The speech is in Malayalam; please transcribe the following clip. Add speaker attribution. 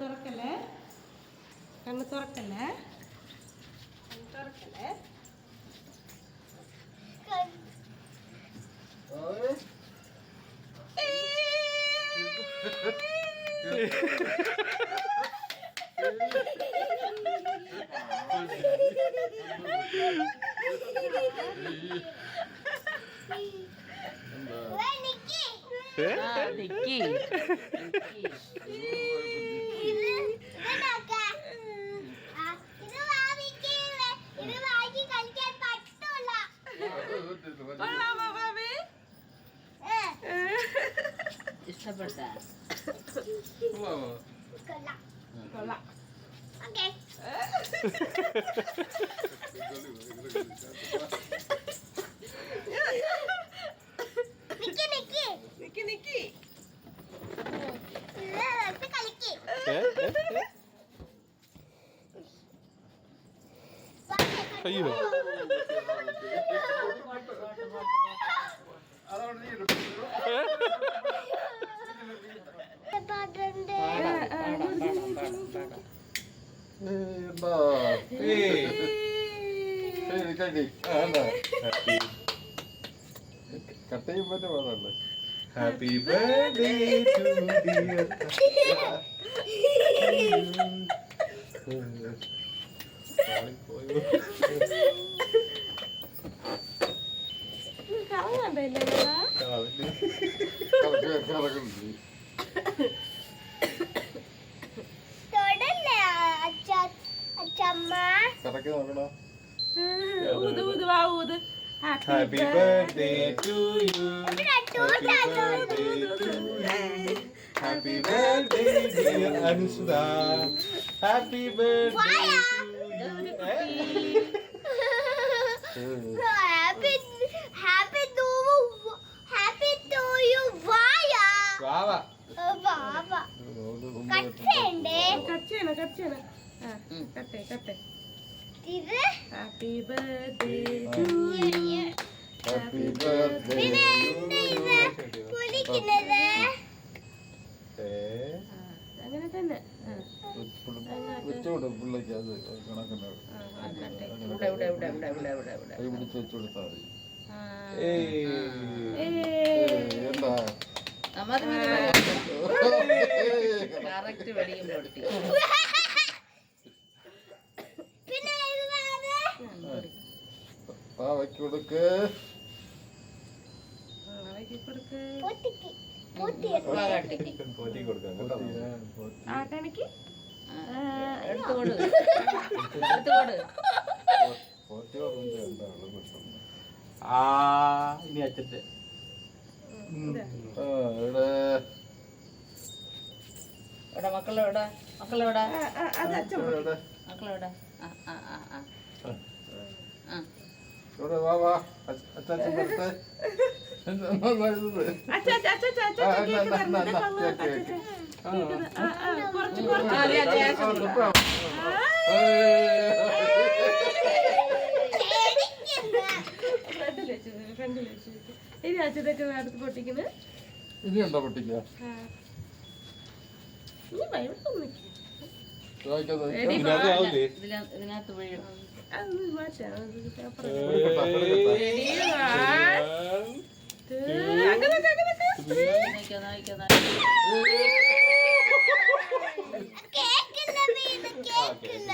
Speaker 1: തുറക്കല്ലേ, കണ്ണ് തുറക്കല്ലേ, കണ്ണ് തുറക്കല്ലേ.
Speaker 2: ഇഷ്ടപ്പെട്ട
Speaker 3: അയ്യോ ഹാപ്പി ബർത്ത്ഡേ ടു ഡിയർ കറക്കി നോക്കണോ? Happy birthday to you. Happy birthday to you. Happy birthday dear Anusha. Happy birthday to you.
Speaker 4: Happy to you, Vaya.
Speaker 3: Vava.
Speaker 4: Vava. കട്ടേണ്ടേ
Speaker 1: കട്ട് കട്ടെ.
Speaker 4: ഇത്
Speaker 1: happy birthday to you.
Speaker 3: Happy birthday to you.
Speaker 4: കുളിക്കുന്നത്
Speaker 1: അങ്ങനെ തന്നെ.
Speaker 3: വെച്ചോട് പിള്ളേക്ക് അത് കണക്കുണ്ടാവും. കൈ പിടിച്ച് വെച്ചു കൊടുത്താൽ മതി. എന്താ
Speaker 2: കറക്റ്റ് വെടിയും പൊട്ടി.
Speaker 3: പാവയ്ക്ക് കൊടുക്ക്. പോറ്റി കൊടുക്കാം കേട്ടോ.
Speaker 1: ആട്ടണിക്ക്
Speaker 2: എടുത്തുകൊടു
Speaker 3: പോറ്റി പറഞ്ഞ എന്താണ് പ്രശ്നം?
Speaker 5: ഇനി അച്ഛന്റെ
Speaker 2: ഇവിടെ മക്കളെവിടെ മക്കളെവിടെ
Speaker 1: അത് അച്ഛൻ
Speaker 2: മക്കളെവിടെ
Speaker 3: ഇവിടെ വാ വാ അച്ഛൻ വരട്ടെ.
Speaker 1: ഇനി അച്ഛതൊക്കെ അടുത്ത് പൊട്ടിക്കുന്നത്.
Speaker 3: ഇനിയുണ്ടോ പൊട്ടിക്ക?
Speaker 2: ഇതിനകത്ത് വീഴും.
Speaker 4: കേക്കില്ല.